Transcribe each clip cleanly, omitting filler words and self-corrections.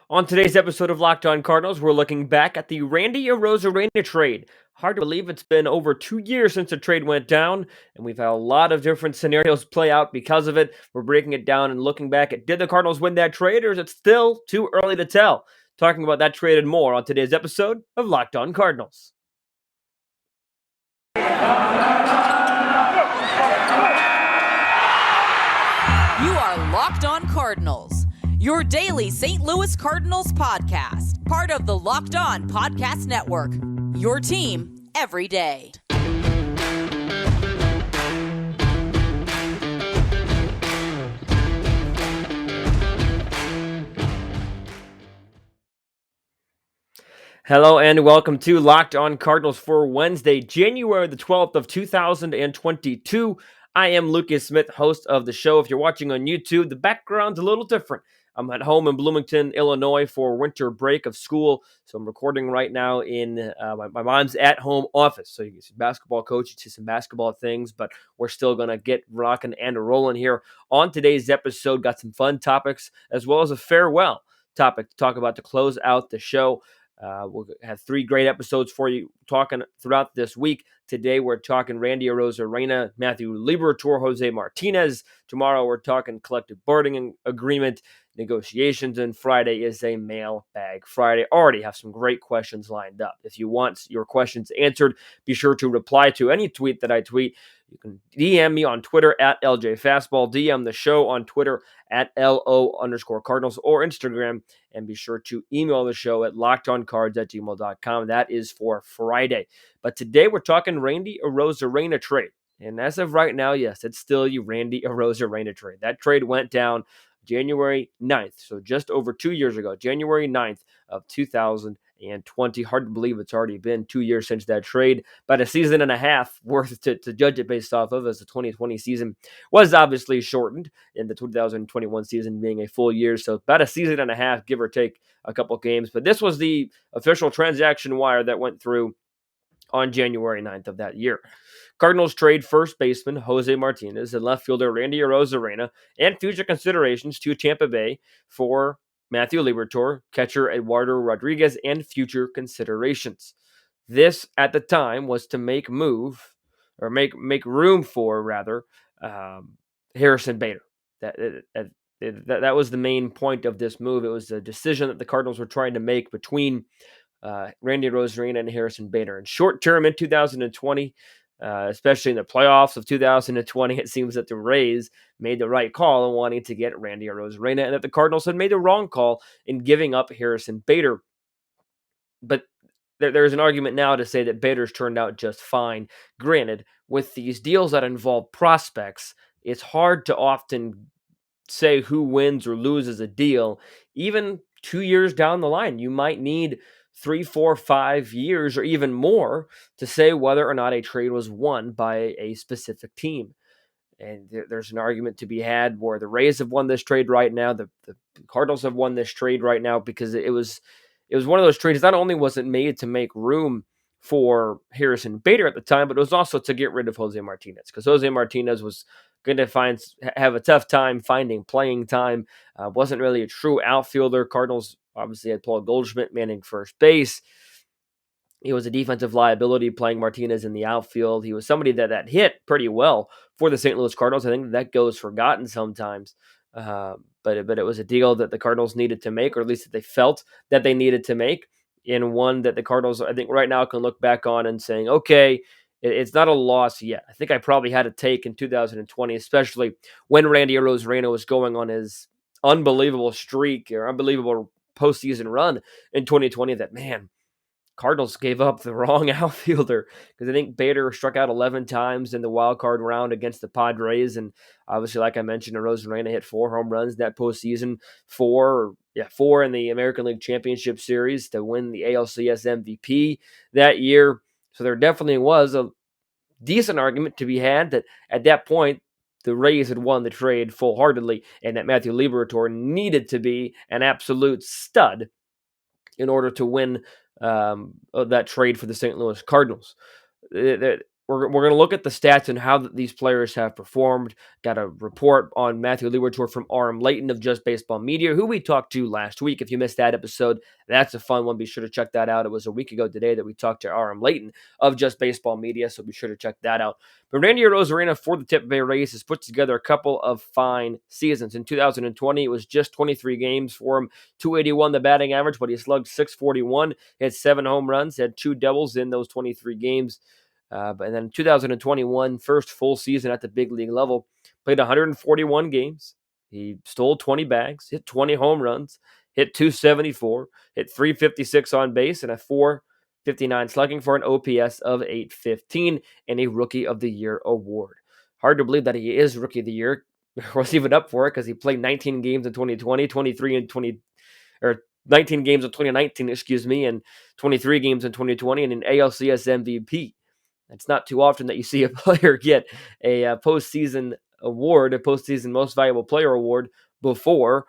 On today's episode of Locked On Cardinals, we're looking back at the Randy Arozarena trade. Hard to believe it's been over 2 years since the trade went down, and we've had a lot of different scenarios play out because of it. We're breaking it down and looking back at did the Cardinals win that trade, or is it still too early to tell? Talking about that trade and more on today's episode of Locked On Cardinals. You are Locked On Cardinals, your daily St. Louis Cardinals podcast, part of the Locked On Podcast Network, your team every day. Hello and welcome to Locked On Cardinals for Wednesday, January the 12th of 2022. I am Lucas Smith, host of the show. If you're watching on YouTube, the background's a little different. I'm at home in Bloomington, Illinois for winter break of school. So I'm recording right now in my mom's at-home office. So you can see basketball coach, you see some basketball things, but we're still going to get rocking and rolling here. On today's episode, got some fun topics as well as a farewell topic to talk about to close out the show. We'll have three great episodes for you talking throughout this week. Today, we're talking Randy Arozarena, Matthew Liberatore, Jose Martinez. Tomorrow, we're talking collective bargaining agreement negotiations, and Friday is a mailbag Friday. Already have some great questions lined up. If you want your questions answered, be sure to reply to any tweet that I tweet. You can DM me on Twitter at LJFastball, DM the show on Twitter at LO_Cardinals or Instagram, and be sure to email the show at lockedoncards@gmail.com. That is for Friday. But today we're talking Randy Arozarena trade. And as of right now, yes, it's still your Randy Arozarena trade. That trade went down January 9th, so just over 2 years ago, January 9th of 2020. Hard to believe it's already been 2 years since that trade, but a season and a half worth to judge it based off of, as the 2020 season was obviously shortened in the 2021 season being a full year. So about a season and a half, give or take a couple games. But this was the official transaction wire that went through on January 9th of that year. Cardinals trade first baseman Jose Martinez and left fielder Randy Arozarena and future considerations to Tampa Bay for Matthew Liberatore, catcher Eduardo Rodriguez, and future considerations. This, at the time, was to make room for, Harrison Bader. That was the main point of this move. It was a decision that the Cardinals were trying to make between Randy Arozarena and Harrison Bader. And short term in 2020, especially in the playoffs of 2020, it seems that the Rays made the right call in wanting to get Randy Arozarena, and that the Cardinals had made the wrong call in giving up Harrison Bader. But there's an argument now to say that Bader's turned out just fine. Granted, with these deals that involve prospects, it's hard to often say who wins or loses a deal. Even 2 years down the line, you might need 3, 4, 5 years or even more to say whether or not a trade was won by a specific team. And there's an argument to be had where the Rays have won this trade right now. The Cardinals have won this trade right now because it was one of those trades. Not only was it made to make room for Harrison Bader at the time, but it was also to get rid of Jose Martinez, because Jose Martinez was going to have a tough time finding playing time. Wasn't really a true outfielder. Cardinals obviously had Paul Goldschmidt manning first base. He was a defensive liability playing Martinez in the outfield. He was somebody that hit pretty well for the St. Louis Cardinals. I think that goes forgotten sometimes. But it was a deal that the Cardinals needed to make, or at least that they felt that they needed to make, and one that the Cardinals, I think, right now can look back on and saying, okay, it's not a loss yet. I think I probably had a take in 2020, especially when Randy Arozarena was going on his unbelievable streak or unbelievable postseason run in 2020, that, man, Cardinals gave up the wrong outfielder, because I think Bader struck out 11 times in the wild card round against the Padres. And obviously, like I mentioned, Arozarena hit 4 home runs that postseason, 4 in the American League Championship Series to win the ALCS MVP that year. So there definitely was a decent argument to be had that at that point, the Rays had won the trade full-heartedly, and that Matthew Liberatore needed to be an absolute stud in order to win that trade for the St. Louis Cardinals. we're going to look at the stats and how these players have performed. Got a report on Matthew Liberatore from RM Layton of Just Baseball Media, who we talked to last week. If you missed that episode, that's a fun one. Be sure to check that out. It was a week ago today that we talked to RM Layton of Just Baseball Media, so be sure to check that out. But Randy Arozarena for the Tampa Bay Rays has put together a couple of fine seasons. In 2020, it was just 23 games for him, 281 the batting average, but he slugged 641, he had 7 home runs, had 2 doubles in those 23 games. And then 2021, first full season at the big league level, played 141 games. He stole 20 bags, hit 20 home runs, hit 274, hit 356 on base, and a 459 slugging for an OPS of 815 and a Rookie of the Year award. Hard to believe that he is Rookie of the Year. Was even up for it because he played 19 games in 2020, 23 and 20, or 19 games in 2019, and 23 games in 2020, and an ALCS MVP. It's not too often that you see a player get a postseason award, a postseason most valuable player award before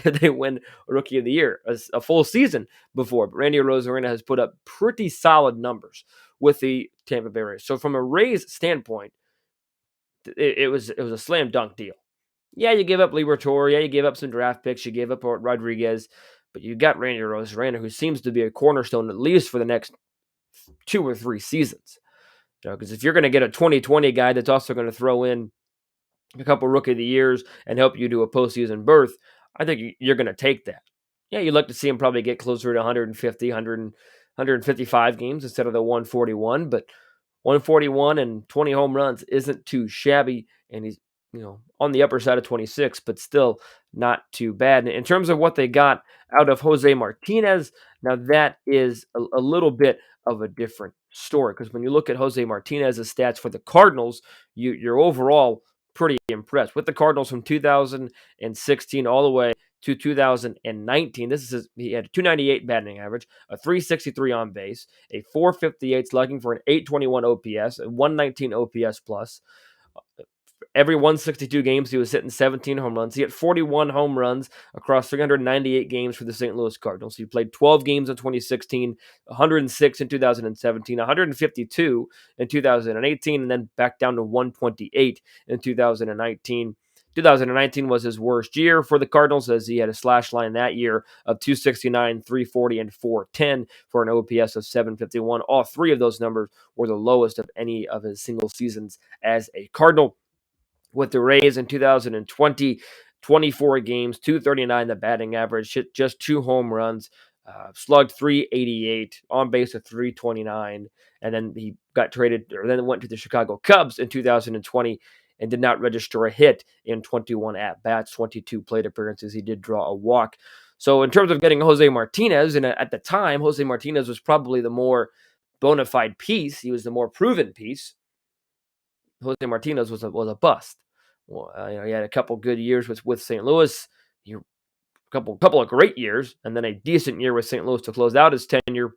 they win Rookie of the Year, a full season before. But Randy Arozarena has put up pretty solid numbers with the Tampa Bay Rays. So from a Rays standpoint, it was a slam dunk deal. Yeah, you give up Liberatore. Yeah, you gave up some draft picks. You gave up Rodriguez, but you got Randy Arozarena, who seems to be a cornerstone at least for the next 2 or 3 seasons. Because if you're going to get a 2020 guy that's also going to throw in a couple Rookie of the Years and help you do a postseason berth, I think you're going to take that. Yeah, you'd like to see him probably get closer to 150, 100, 155 games instead of the 141, but 141 and 20 home runs isn't too shabby, and he's on the upper side of 26, but still not too bad. And in terms of what they got out of Jose Martinez, now that is a little bit of a different story, because when you look at Jose Martinez's stats for the Cardinals, you're overall pretty impressed with the Cardinals from 2016 all the way to 2019. He had a 298 batting average, a 363 on base, a 458 slugging for an 821 OPS, a 119 OPS plus. Every 162 games, he was hitting 17 home runs. He hit 41 home runs across 398 games for the St. Louis Cardinals. He played 12 games in 2016, 106 in 2017, 152 in 2018, and then back down to 128 in 2019. 2019 was his worst year for the Cardinals, as he had a slash line that year of 269, 340, and 410 for an OPS of 751. All 3 of those numbers were the lowest of any of his single seasons as a Cardinal. With the Rays in 2020, 24 games, 239 the batting average, hit just 2 home runs, slugged 388, on base of 329, and then he got traded, or then went to the Chicago Cubs in 2020 and did not register a hit in 21 at-bats, 22 plate appearances. He did draw a walk. So in terms of getting Jose Martinez, and at the time, Jose Martinez was probably the more bona fide piece. He was the more proven piece. Jose Martinez was a bust. Well, he had a couple good years with St. Louis, a couple of great years, and then a decent year with St. Louis to close out his tenure,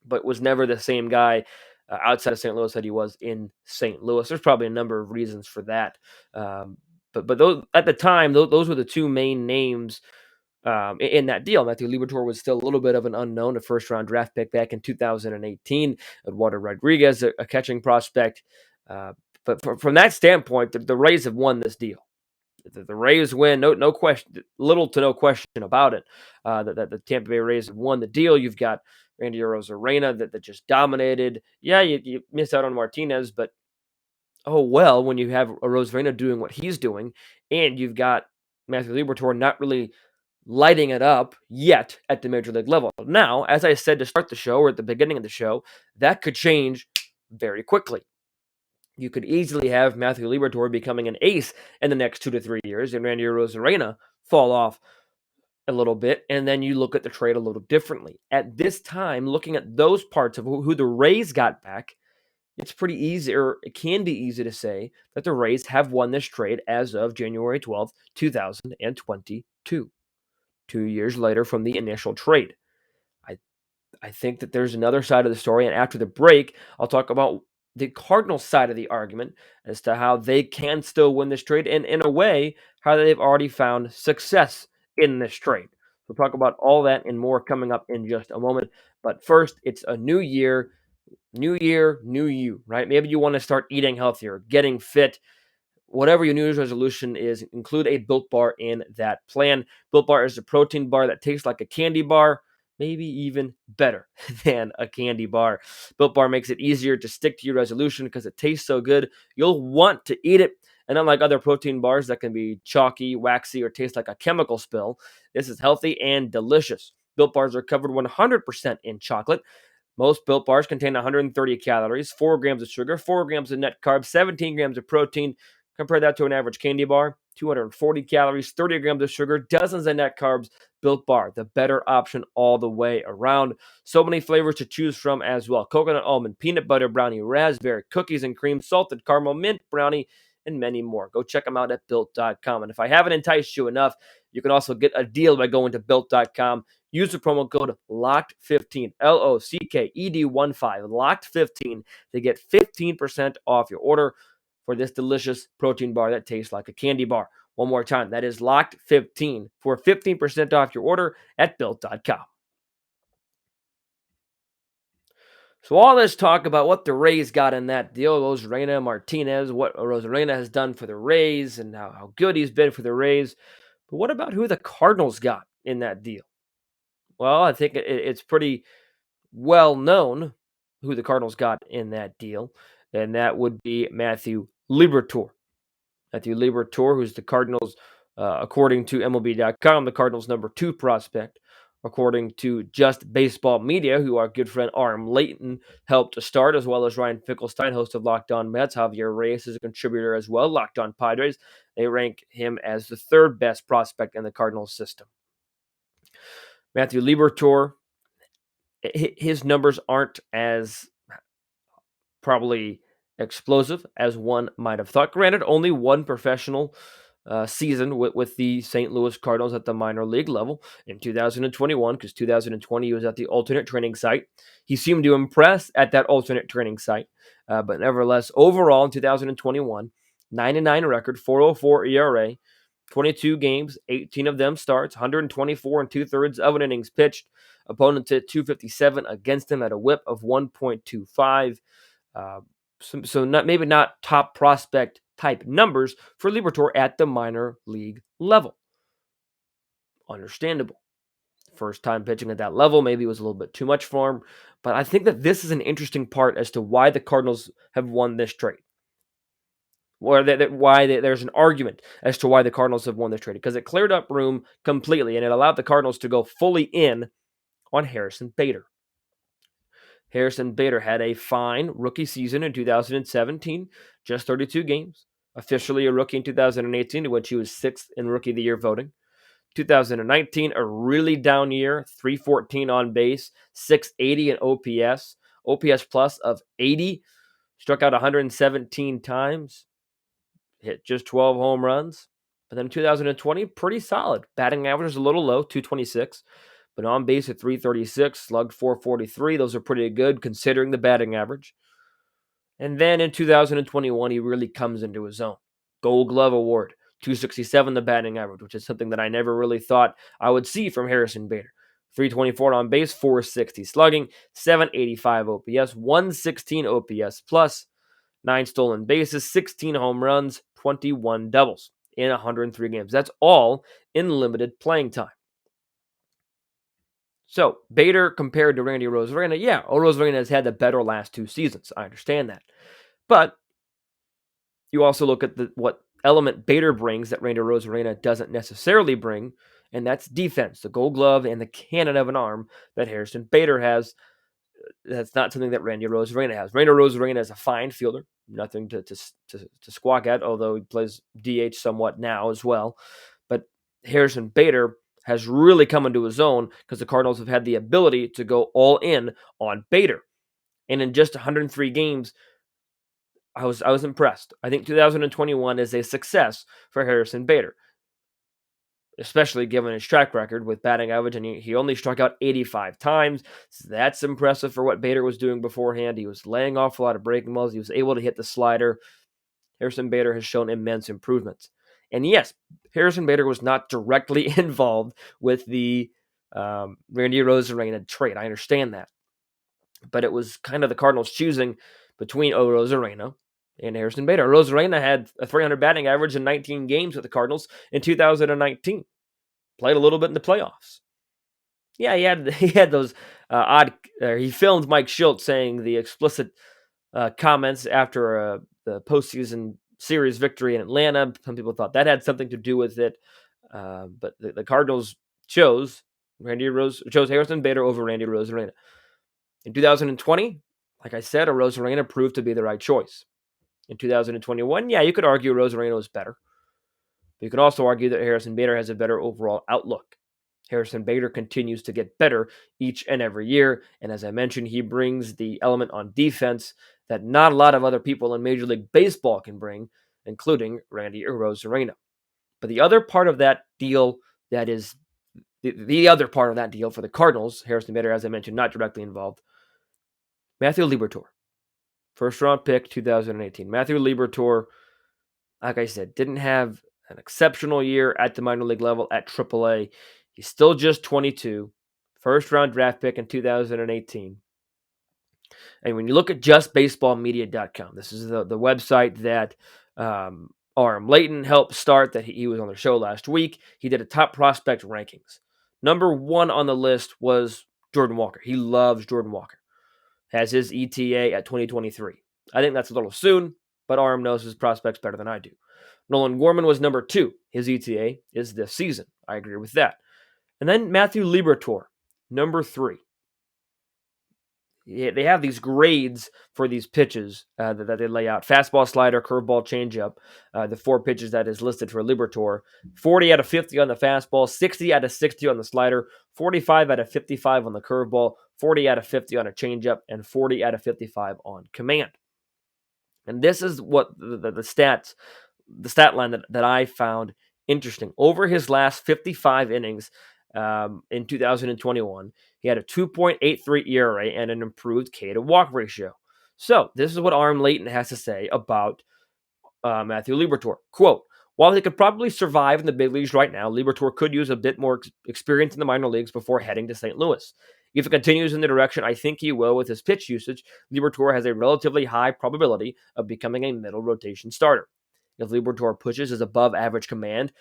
but was never the same guy outside of St. Louis that he was in St. Louis. There's probably a number of reasons for that, but those at the time, those were the 2 main names in that deal. Matthew Liberatore was still a little bit of an unknown, a first-round draft pick back in 2018. Eduardo Rodriguez, a catching prospect. But from that standpoint, the Rays have won this deal. The Rays win, no question, little to no question about it. That the Tampa Bay Rays have won the deal. You've got Randy Arozarena that just dominated. Yeah, you missed out on Martinez, but oh well, when you have Arozarena doing what he's doing, and you've got Matthew Liberatore not really lighting it up yet at the major league level. Now, as I said to start the show, or at the beginning of the show, that could change very quickly. You could easily have Matthew Liberatore becoming an ace in the next 2 to 3 years, and Randy Arozarena fall off a little bit, and then you look at the trade a little differently. At this time, looking at those parts of who the Rays got back, it's pretty easy, or it can be easy to say that the Rays have won this trade as of January 12th, 2022, 2 years later from the initial trade. I think that there's another side of the story, and after the break, I'll talk about the Cardinals side of the argument as to how they can still win this trade, and in a way, how they've already found success in this trade. We'll talk about all that and more coming up in just a moment. But first, it's a new year. New year, new you, right? Maybe you want to start eating healthier, getting fit, whatever your New Year's resolution is, include a Built Bar in that plan. Built Bar is a protein bar that tastes like a candy bar, maybe even better than a candy bar. Built Bar makes it easier to stick to your resolution because it tastes so good. You'll want to eat it. And unlike other protein bars that can be chalky, waxy, or taste like a chemical spill, this is healthy and delicious. Built Bars are covered 100% in chocolate. Most Built Bars contain 130 calories, 4 grams of sugar, 4 grams of net carbs, 17 grams of protein. Compare that to an average candy bar: 240 calories, 30 grams of sugar, dozens of net carbs. Built Bar, the better option all the way around. So many flavors to choose from as well: coconut almond, peanut butter brownie, raspberry, cookies and cream, salted caramel, mint brownie, and many more. Go check them out at built.com. And if I haven't enticed you enough, you can also get a deal by going to built.com. Use the promo code LOCKED15, LOCKED15, LOCKED15 to get 15% off your order for this delicious protein bar that tastes like a candy bar. One more time, that is LOCKED15 for 15% off your order at built.com. So all this talk about what the Rays got in that deal, Arozarena, Martinez, what Arozarena has done for the Rays and how good he's been for the Rays. But what about who the Cardinals got in that deal? Well, I think it's pretty well known who the Cardinals got in that deal, and that would be Matthew Liberatore. Matthew Liberatore, who's the Cardinals, according to MLB.com, the Cardinals' number 2 prospect. According to Just Baseball Media, who our good friend Arm Layton helped to start, as well as Ryan Finkelstein, host of Locked On Mets. Javier Reyes is a contributor as well. Locked On Padres, they rank him as the 3rd best prospect in the Cardinals system. Matthew Liberatore, his numbers aren't as probably explosive as one might have thought. Granted, only one professional season with the St. Louis Cardinals at the minor league level in 2021, because 2020 he was at the alternate training site. He seemed to impress at that alternate training site, but nevertheless, overall in 2021, 9-9 record, 4.04 ERA, 22 games, 18 of them starts, 124 and 2/3 of an innings pitched. Opponents hit 257 against him at a WHIP of 1.25. So maybe not top prospect type numbers for Liberatore at the minor league level. Understandable. First time pitching at that level, maybe it was a little bit too much for him. But I think that this is an interesting part as to why the Cardinals have won this trade. There's an argument as to why the Cardinals have won this trade, because it cleared up room completely and it allowed the Cardinals to go fully in on Harrison Bader. Harrison Bader had a fine rookie season in 2017, just 32 games. Officially a rookie in 2018, to which he was 6th in Rookie of the Year voting. 2019, a really down year, 314 on base, 680 in OPS, OPS plus of 80, struck out 117 times, hit just 12 home runs. But then 2020, pretty solid. Batting average is a little low, 226. But on base at 336, slugged 443. Those are pretty good considering the batting average. And then in 2021, he really comes into his own. Gold Glove Award, 267 the batting average, which is something that I never really thought I would see from Harrison Bader. 324 on base, 460 slugging, 785 OPS, 116 OPS plus, 9 stolen bases, 16 home runs, 21 doubles in 103 games. That's all in limited playing time. So, Bader compared to Randy Arozarena, yeah, Arozarena has had the better last 2 seasons. I understand that. But you also look at what element Bader brings that Randy Arozarena doesn't necessarily bring, and that's defense, the Gold Glove and the cannon of an arm that Harrison Bader has. That's not something that Randy Arozarena has. Randy Arozarena is a fine fielder, nothing to squawk at, although he plays DH somewhat now as well. But Harrison Bader has really come into his own because the Cardinals have had the ability to go all in on Bader. And in just 103 games, I was impressed. I think 2021 is a success for Harrison Bader, especially given his track record with batting average, and he only struck out 85 times. So that's impressive for what Bader was doing beforehand. He was laying off a lot of breaking balls. He was able to hit the slider. Harrison Bader has shown immense improvements. And yes, Harrison Bader was not directly involved with the Randy Arozarena trade. I understand that. but it was kind of the Cardinals choosing between Arozarena and Harrison Bader. Arozarena had a 300 batting average in 19 games with the Cardinals in 2019. Played a little bit in the playoffs. Yeah, he had those odd. He filmed Mike Schultz saying the explicit comments after the postseason series victory in Atlanta. Some people thought that had something to do with it, but the Cardinals chose Harrison Bader over Randy Arozarena. In 2020, like I said, Arozarena proved to be the right choice. In 2021, yeah, you could argue Arozarena was better. But you could also argue that Harrison Bader has a better overall outlook. Harrison Bader continues to get better each and every year, and as I mentioned, he brings the element on defense that not a lot of other people in Major League Baseball can bring, including Randy Arozarena. But the other part of that deal that is the other part of that deal for the Cardinals, Harrison Bader, as I mentioned, not directly involved, Matthew Liberatore, first-round pick, 2018. Matthew Liberatore, like I said, didn't have an exceptional year at the minor league level at AAA. He's still just 22, first-round draft pick in 2018. And when you look at justbaseballmedia.com, this is the website that R.M. Layton helped start, that he was on their show last week. He did a top prospect rankings. Number one on the list was Jordan Walker. He loves Jordan Walker. Has his ETA at 2023. I think that's a little soon, but RM knows his prospects better than I do. Nolan Gorman was number two. His ETA is this season. I agree with that. And then Matthew Liberatore, number three. They have these grades for these pitches that they lay out. Fastball, slider, curveball, changeup. The four pitches that is listed for Liberatore. 40 out of 50 on the fastball, 60 out of 60 on the slider, 45 out of 55 on the curveball, 40 out of 50 on a changeup, and 40 out of 55 on command. And this is what the stat line that I found interesting. Over his last 55 innings in 2021, he had a 2.83 ERA and an improved K to walk ratio. So this is what RM Layton has to say about Matthew Liberatore. Quote, while he could probably survive in the big leagues right now, Liberatore could use a bit more experience in the minor leagues before heading to St. Louis. If it continues in the direction I think he will with his pitch usage, Liberatore has a relatively high probability of becoming a middle rotation starter. If Liberatore pushes his above average command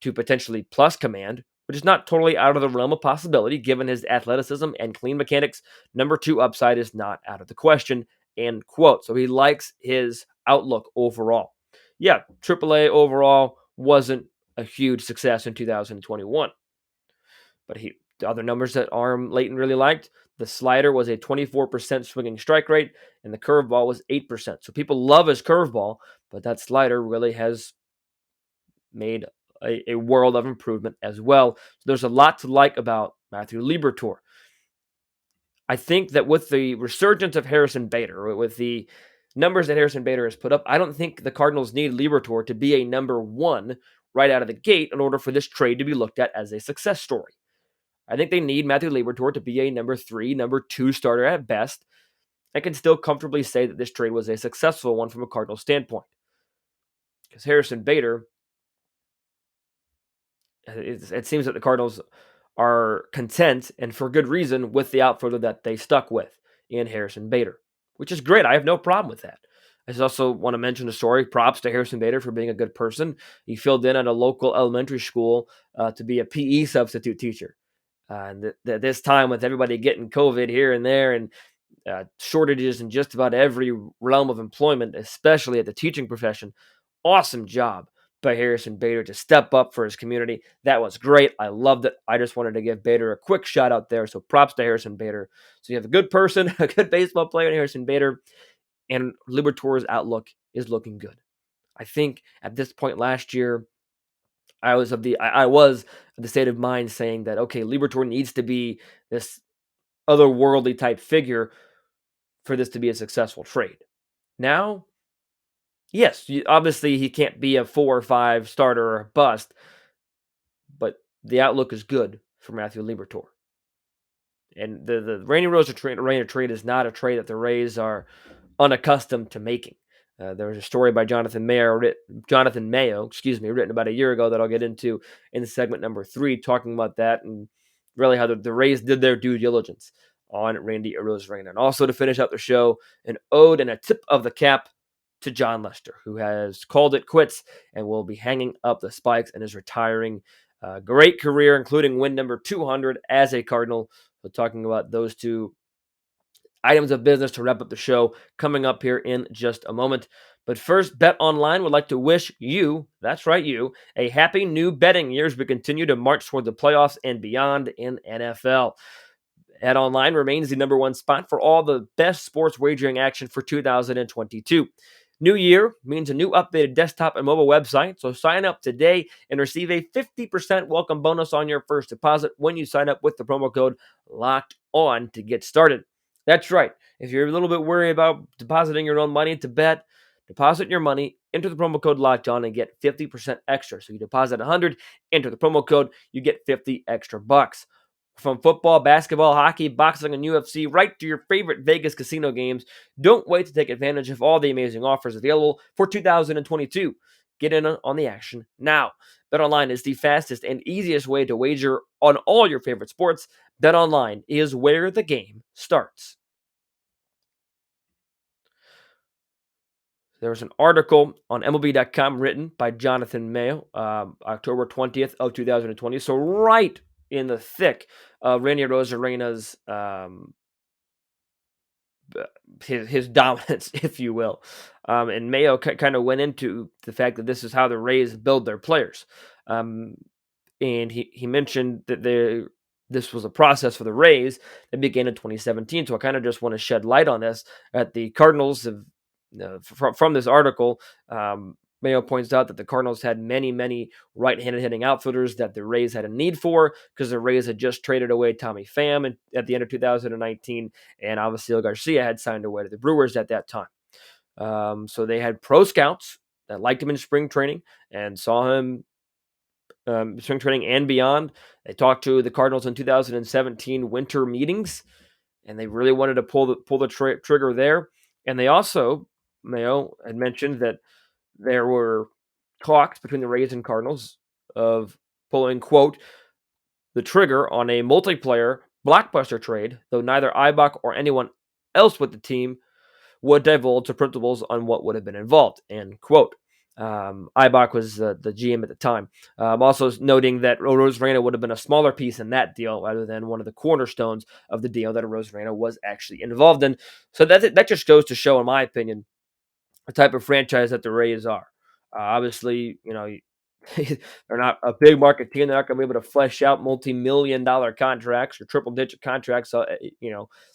to potentially plus command, which is not totally out of the realm of possibility given his athleticism and clean mechanics, number two upside is not out of the question, end quote. So he likes his outlook overall. Yeah, AAA overall wasn't a huge success in 2021. But the other numbers that RM Layton really liked, the slider was a 24% swinging strike rate, and the curveball was 8%. So people love his curveball, but that slider really has made a world of improvement as well. So there's a lot to like about Matthew Liberatore. I think that with the resurgence of Harrison Bader, with the numbers that Harrison Bader has put up, I don't think the Cardinals need Liberatore to be a number one right out of the gate in order for this trade to be looked at as a success story. I think they need Matthew Liberatore to be a number three, number two starter at best. I can still comfortably say that this trade was a successful one from a Cardinals standpoint. Because Harrison Bader, it seems that the Cardinals are content, and for good reason, with the outfielder that they stuck with in Harrison Bader, which is great. I have no problem with that. I just also want to mention a story. Props to Harrison Bader for being a good person. He filled in at a local elementary school to be a PE substitute teacher. And this time, with everybody getting COVID here and there, and shortages in just about every realm of employment, especially at the teaching profession, awesome job by Harrison Bader to step up for his community. That was great. I loved it. I just wanted to give Bader a quick shout out there. So props to Harrison Bader. So you have a good person, a good baseball player in Harrison Bader, and Liberatore's outlook is looking good. I think at this point last year, I was of the state of mind saying that, okay, Liberatore needs to be this otherworldly type figure for this to be a successful trade. Now, yes, obviously he can't be a 4 or 5 starter or a bust, but the outlook is good for Matthew Liberatore. And the Randy Arozarena trade is not a trade that the Rays are unaccustomed to making. There was a story by Jonathan Mayo, written about a year ago that I'll get into in segment number 3, talking about that and really how the Rays did their due diligence. on Randy Arozarena. And also to finish out the show, an ode and a tip of the cap to Jon Lester, who has called it quits and will be hanging up the spikes and is retiring. Great career, including win number 200 as a Cardinal. So talking about those two items of business to wrap up the show coming up here in just a moment. But first, BetOnline would like to wish you, that's right, you, a happy new betting year as we continue to march toward the playoffs and beyond in NFL. BetOnline remains the number one spot for all the best sports wagering action for 2022. New year means a new updated desktop and mobile website, so sign up today and receive a 50% welcome bonus on your first deposit when you sign up with the promo code LOCKEDON to get started. That's right. If you're a little bit worried about depositing your own money to bet, deposit your money, enter the promo code LOCKEDON and get 50% extra. So you deposit 100, enter the promo code, you get 50 extra bucks. From football, basketball, hockey, boxing, and UFC, right to your favorite Vegas casino games, don't wait to take advantage of all the amazing offers available for 2022. Get in on the action now. BetOnline is the fastest and easiest way to wager on all your favorite sports. BetOnline is where the game starts. There was an article on MLB.com written by Jonathan Mayo, October 20th of 2020. So right in the thick of Randy Arozarena's his dominance, if you will. And Mayo kind of went into the fact that this is how the Rays build their players. And he mentioned that this was a process for the Rays that began in 2017. So I kind of just want to shed light on this. At the Cardinals have from this article, Mayo points out that the Cardinals had many right-handed hitting outfielders that the Rays had a need for because the Rays had just traded away Tommy Pham at the end of 2019, and Avisail Garcia had signed away to the Brewers at that time. So they had pro scouts that liked him in spring training and saw him spring training and beyond. They talked to the Cardinals in 2017 winter meetings, and they really wanted to pull the trigger there. And they also, Mayo had mentioned that there were talks between the Rays and Cardinals of pulling, quote, the trigger on a multiplayer blockbuster trade, though neither Ibach or anyone else with the team would divulge the principles on what would have been involved, end quote. Ibach was the GM at the time. Also noting that Arozarena would have been a smaller piece in that deal rather than one of the cornerstones of the deal that Arozarena was actually involved in. So that just goes to show, in my opinion, the type of franchise that the Rays are. Obviously, they're not a big market team. They're not going to be able to flesh out multi-million-dollar contracts or triple-digit contracts,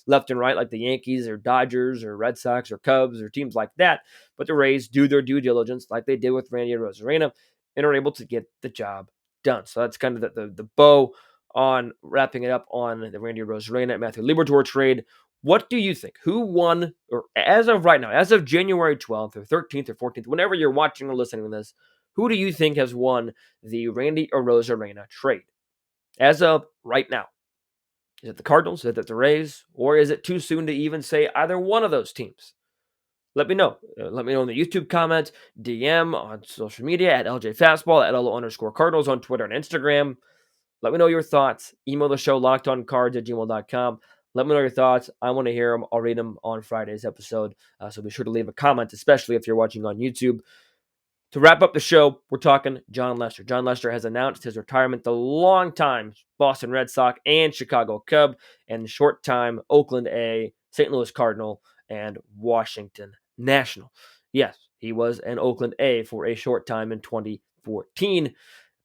left and right like the Yankees or Dodgers or Red Sox or Cubs or teams like that. But the Rays do their due diligence like they did with Randy Arozarena and are able to get the job done. So that's kind of the bow on wrapping it up on the Randy Arozarena and Matthew Liberatore trade. What do you think? Who won, or as of right now, as of January 12th or 13th or 14th, whenever you're watching or listening to this, who do you think has won the Randy Arozarena trade? As of right now, is it the Cardinals? Is it the Rays? Or is it too soon to even say either one of those teams? Let me know. Let me know in the YouTube comments, DM on social media at LJ Fastball, at LO_Cardinals on Twitter and Instagram. Let me know your thoughts. Email the show lockedoncards@gmail.com. Let me know your thoughts. I want to hear them. I'll read them on Friday's episode. So be sure to leave a comment, especially if you're watching on YouTube. To wrap up the show, we're talking Jon Lester. Jon Lester has announced his retirement, the longtime Boston Red Sox and Chicago Cub, and short-time Oakland A, St. Louis Cardinal, and Washington National. Yes, he was an Oakland A for a short time in 2014.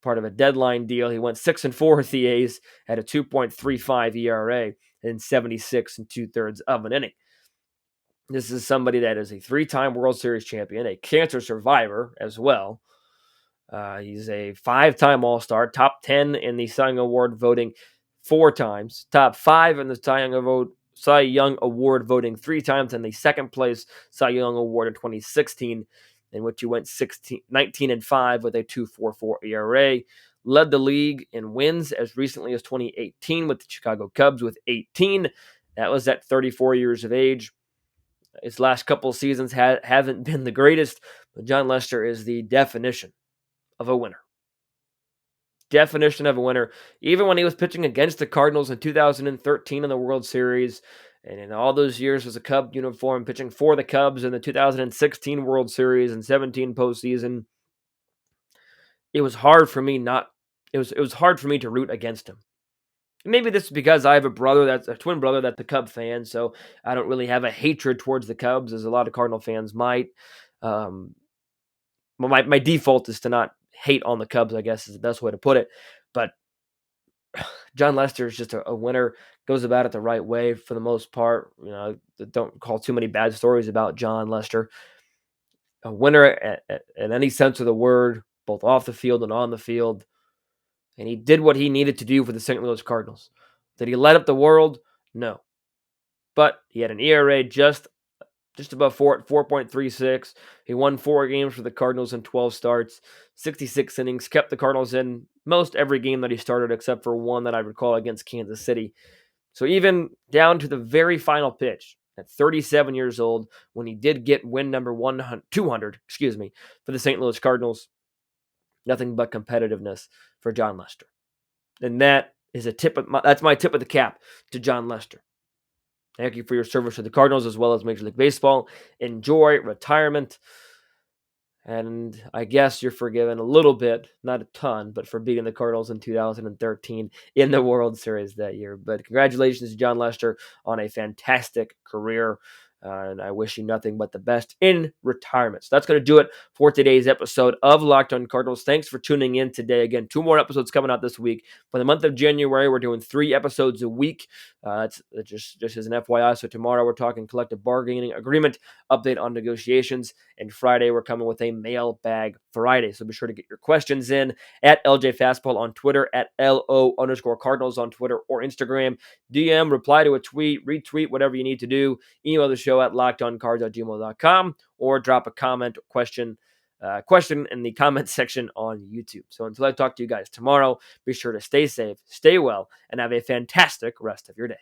Part of a deadline deal. He went 6-4 with the A's, had a 2.35 ERA in 76 2/3 of an inning. This is somebody that is a 3-time World Series champion, a cancer survivor as well. He's a 5-time All-Star, top 10 in the Cy Young Award voting 4 times, top 5 in the Cy Young Award voting 3 times, and the second place Cy Young Award in 2016, in which he went 19-5 with a 2.44 ERA. Led the league in wins as recently as 2018 with the Chicago Cubs with 18. That was at 34 years of age. His last couple of seasons haven't been the greatest, but Jon Lester is the definition of a winner. definition of a winner. Even when he was pitching against the Cardinals in 2013 in the World Series, and in all those years as a Cub uniform, pitching for the Cubs in the 2016 World Series and 17 postseason, it was hard for me not. It was hard for me to root against him. Maybe this is because I have a twin brother that's a Cub fan, so I don't really have a hatred towards the Cubs as a lot of Cardinal fans might. Um, well, my default is to not hate on the Cubs, I guess is the best way to put it. But Jon Lester is just a winner, goes about it the right way for the most part. Don't call too many bad stories about Jon Lester. A winner in any sense of the word, both off the field and on the field. And he did what he needed to do for the St. Louis Cardinals. Did he light up the world? No. But he had an ERA just above 4 at 4.36. He won 4 games for the Cardinals in 12 starts, 66 innings, kept the Cardinals in most every game that he started except for one that I recall against Kansas City. So even down to the very final pitch, at 37 years old, when he did get win number 200, for the St. Louis Cardinals, nothing but competitiveness for Jon Lester. And that is that's my tip of the cap to Jon Lester. Thank you for your service to the Cardinals as well as Major League Baseball. Enjoy retirement. And I guess you're forgiven a little bit, not a ton, but for beating the Cardinals in 2013 in the World Series that year. But congratulations to Jon Lester on a fantastic career. And I wish you nothing but the best in retirement. So that's going to do it for today's episode of Locked On Cardinals. Thanks for tuning in today. Again, 2 more episodes coming out this week. For the month of January, we're doing 3 episodes a week. It's just as an FYI. So tomorrow we're talking collective bargaining agreement, update on negotiations. And Friday we're coming with a mailbag Friday. So be sure to get your questions in at LJ Fastball on Twitter, at LO_Cardinals on Twitter or Instagram. DM, reply to a tweet, retweet, whatever you need to do. Email the show at lockedoncards@gmail.com or drop a comment or question in the comment section on YouTube. So until I talk to you guys tomorrow, be sure to stay safe, stay well, and have a fantastic rest of your day.